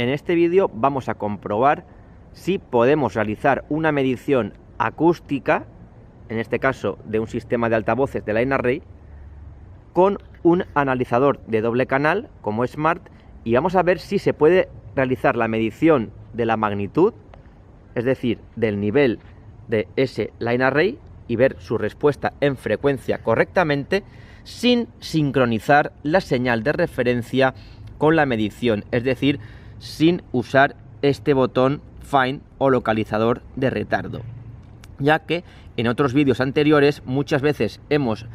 En este vídeo vamos a comprobar si podemos realizar una medición acústica, en este caso de un sistema de altavoces de Line Array, con un analizador de doble canal como Smart, y vamos a ver si se puede realizar la medición de la magnitud, es decir, del nivel de ese Line Array, y ver su respuesta en frecuencia correctamente sin sincronizar la señal de referencia con la medición, es decir, sin usar este botón Find o localizador de retardo, ya que en otros vídeos anteriores muchas veces hemos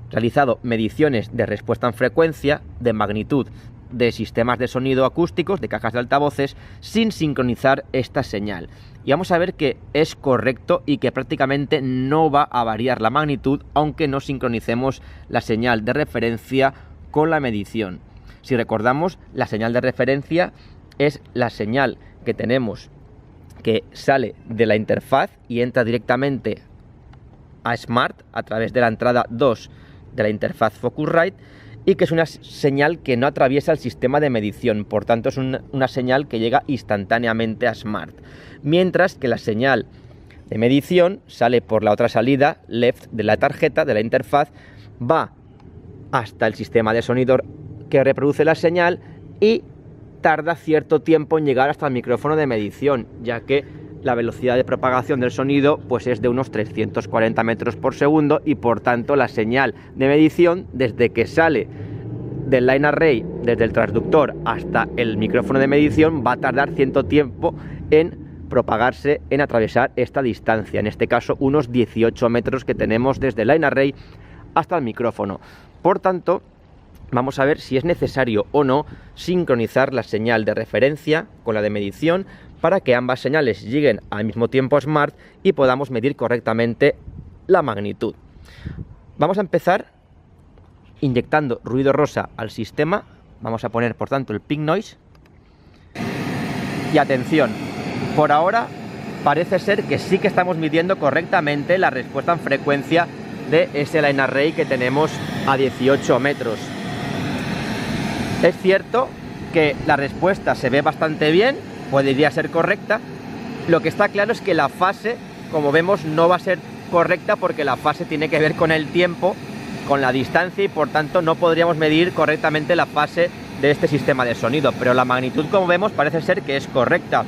realizado mediciones de respuesta en frecuencia, de magnitud de sistemas de sonido acústicos, de cajas de altavoces, sin sincronizar esta señal. Y vamos a ver que es correcto y que prácticamente no va a variar la magnitud, aunque no sincronicemos la señal de referencia con la medición. Si recordamos, la señal de referencia es la señal que tenemos que sale de la interfaz y entra directamente a Smart a través de la entrada 2 de la interfaz Focusrite, y que es una señal que no atraviesa el sistema de medición, por tanto es una señal que llega instantáneamente a Smart, mientras que la señal de medición sale por la otra salida left de la tarjeta de la interfaz, va hasta el sistema de sonido que reproduce la señal y tarda cierto tiempo en llegar hasta el micrófono de medición, ya que la velocidad de propagación del sonido pues es de unos 340 metros por segundo, y por tanto la señal de medición, desde que sale del Line Array, desde el transductor hasta el micrófono de medición, va a tardar cierto tiempo en propagarse, en atravesar esta distancia, en este caso unos 18 metros que tenemos desde el Line Array hasta el micrófono. Por tanto, vamos a ver si es necesario o no sincronizar la señal de referencia con la de medición para que ambas señales lleguen al mismo tiempo a Smart y podamos medir correctamente la magnitud. Vamos a empezar inyectando ruido rosa al sistema. Vamos a poner, por tanto, el Pink Noise. Y atención, por ahora parece ser que sí que estamos midiendo correctamente la respuesta en frecuencia de ese Line Array que tenemos a 18 metros. Es cierto que la respuesta se ve bastante bien, podría ser correcta. Lo que está claro es que la fase, como vemos, no va a ser correcta, porque la fase tiene que ver con el tiempo, con la distancia, y por tanto no podríamos medir correctamente la fase de este sistema de sonido, pero la magnitud, como vemos, parece ser que es correcta.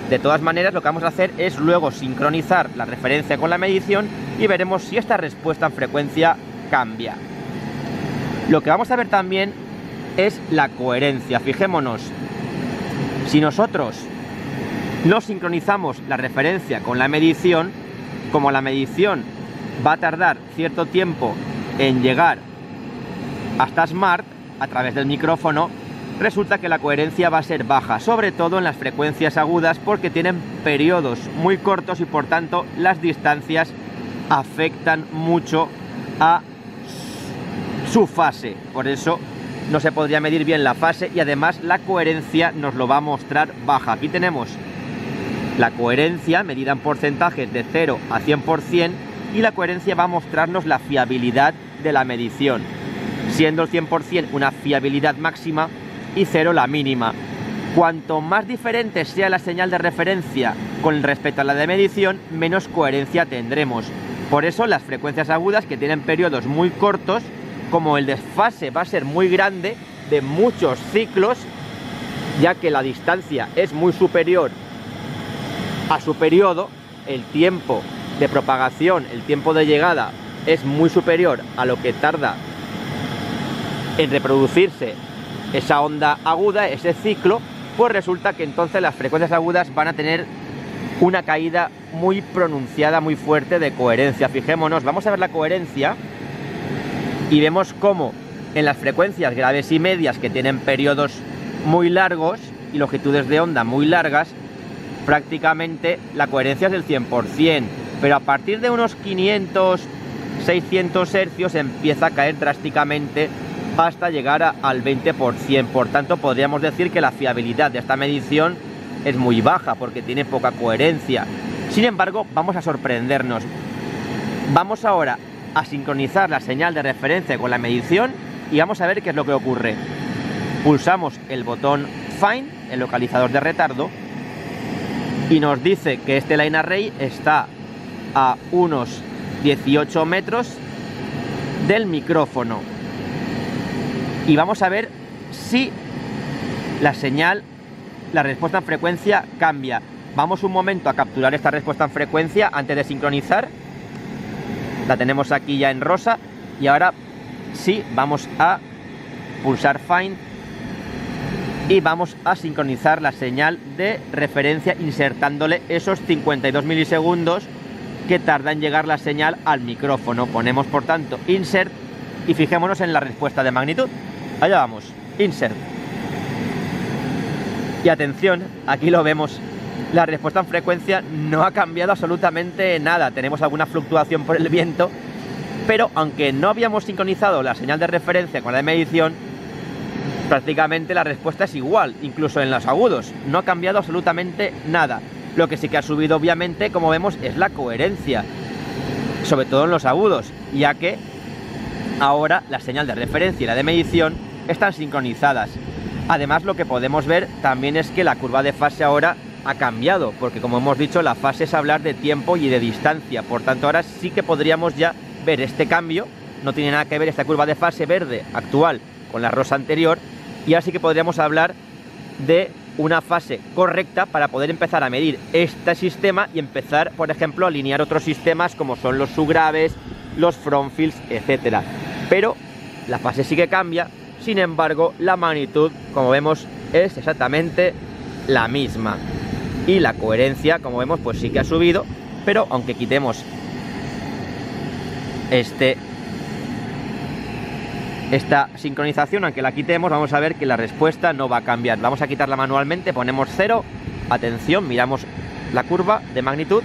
De todas maneras, lo que vamos a hacer es luego sincronizar la referencia con la medición y veremos si esta respuesta en frecuencia cambia. Lo que vamos a ver también es la coherencia. Fijémonos, si nosotros no sincronizamos la referencia con la medición, como la medición va a tardar cierto tiempo en llegar hasta Smart a través del micrófono, resulta que la coherencia va a ser baja, sobre todo en las frecuencias agudas, porque tienen periodos muy cortos y por tanto las distancias afectan mucho a su fase. Por eso no se podría medir bien la fase, y además la coherencia nos lo va a mostrar baja. Aquí tenemos la coherencia medida en porcentajes de 0 a 100%, y la coherencia va a mostrarnos la fiabilidad de la medición, siendo el 100% una fiabilidad máxima y 0 la mínima. Cuanto más diferente sea la señal de referencia con respecto a la de medición, menos coherencia tendremos. Por eso las frecuencias agudas, que tienen periodos muy cortos, como el desfase va a ser muy grande, de muchos ciclos, ya que la distancia es muy superior a su periodo, el tiempo de propagación, el tiempo de llegada es muy superior a lo que tarda en reproducirse esa onda aguda, ese ciclo, pues resulta que entonces las frecuencias agudas van a tener una caída muy pronunciada, muy fuerte de coherencia. Fijémonos, vamos a ver la coherencia y vemos cómo en las frecuencias graves y medias, que tienen periodos muy largos y longitudes de onda muy largas, prácticamente la coherencia es del 100%, pero a partir de unos 500, 600 hercios empieza a caer drásticamente hasta llegar al 20%. Por tanto, podríamos decir que la fiabilidad de esta medición es muy baja, porque tiene poca coherencia. Sin embargo, vamos a sorprendernos. Vamos ahora a sincronizar la señal de referencia con la medición y vamos a ver qué es lo que ocurre. Pulsamos el botón Find el localizador de retardo, y nos dice que este line array está a unos 18 metros del micrófono. Y vamos a ver si la señal, la respuesta en frecuencia cambia. Vamos un momento a capturar esta respuesta en frecuencia antes de sincronizar. La tenemos aquí ya en rosa, y ahora sí vamos a pulsar Find y vamos a sincronizar la señal de referencia insertándole esos 52 milisegundos que tarda en llegar la señal al micrófono. Ponemos por tanto Insert y fijémonos en la respuesta de magnitud. Allá vamos, Insert. Y atención, aquí lo vemos. La respuesta en frecuencia no ha cambiado absolutamente nada. Tenemos alguna fluctuación por el viento, pero aunque no habíamos sincronizado la señal de referencia con la de medición, prácticamente la respuesta es igual, incluso en los agudos. No ha cambiado absolutamente nada. Lo que sí que ha subido, obviamente, como vemos, es la coherencia, sobre todo en los agudos, ya que ahora la señal de referencia y la de medición están sincronizadas. Además, lo que podemos ver también es que la curva de fase ahora ha cambiado, porque como hemos dicho, la fase es hablar de tiempo y de distancia. Por tanto, ahora sí que podríamos ya ver este cambio. No tiene nada que ver esta curva de fase verde actual con la rosa anterior, y ahora sí que podríamos hablar de una fase correcta para poder empezar a medir este sistema y empezar, por ejemplo, a alinear otros sistemas como son los subgraves, los frontfields, etcétera. Pero la fase sí que cambia. Sin embargo, la magnitud, como vemos, es exactamente la misma. Y la coherencia, como vemos, pues sí que ha subido, pero aunque quitemos esta sincronización, aunque la quitemos, vamos a ver que la respuesta no va a cambiar. Vamos a quitarla manualmente, ponemos 0, atención, miramos la curva de magnitud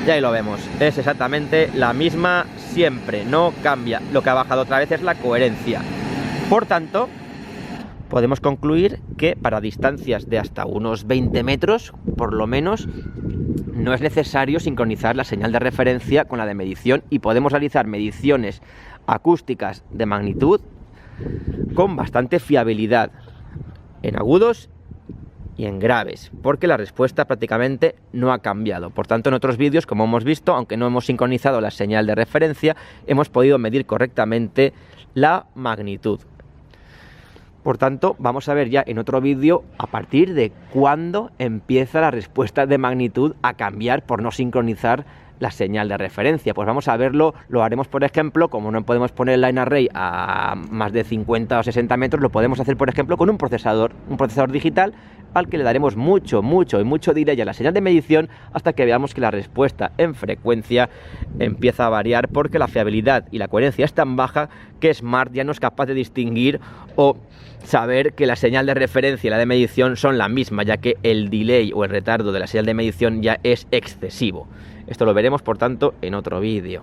y ahí lo vemos, es exactamente la misma siempre, no cambia. Lo que ha bajado otra vez es la coherencia. Por tanto, podemos concluir que para distancias de hasta unos 20 metros, por lo menos, no es necesario sincronizar la señal de referencia con la de medición, y podemos realizar mediciones acústicas de magnitud con bastante fiabilidad en agudos y en graves, porque la respuesta prácticamente no ha cambiado. Por tanto, en otros vídeos, como hemos visto, aunque no hemos sincronizado la señal de referencia, hemos podido medir correctamente la magnitud. Por tanto, vamos a ver ya en otro vídeo a partir de cuándo empieza la respuesta de magnitud a cambiar por no sincronizar la señal de referencia. Pues vamos a verlo, lo haremos, por ejemplo, como no podemos poner el line array a más de 50 o 60 metros, lo podemos hacer, por ejemplo, con un procesador digital al que le daremos mucho delay a la señal de medición hasta que veamos que la respuesta en frecuencia empieza a variar, porque la fiabilidad y la coherencia es tan baja que Smart ya no es capaz de distinguir o saber que la señal de referencia y la de medición son la misma, ya que el delay o el retardo de la señal de medición ya es excesivo. Esto lo veremos, por tanto, en otro vídeo.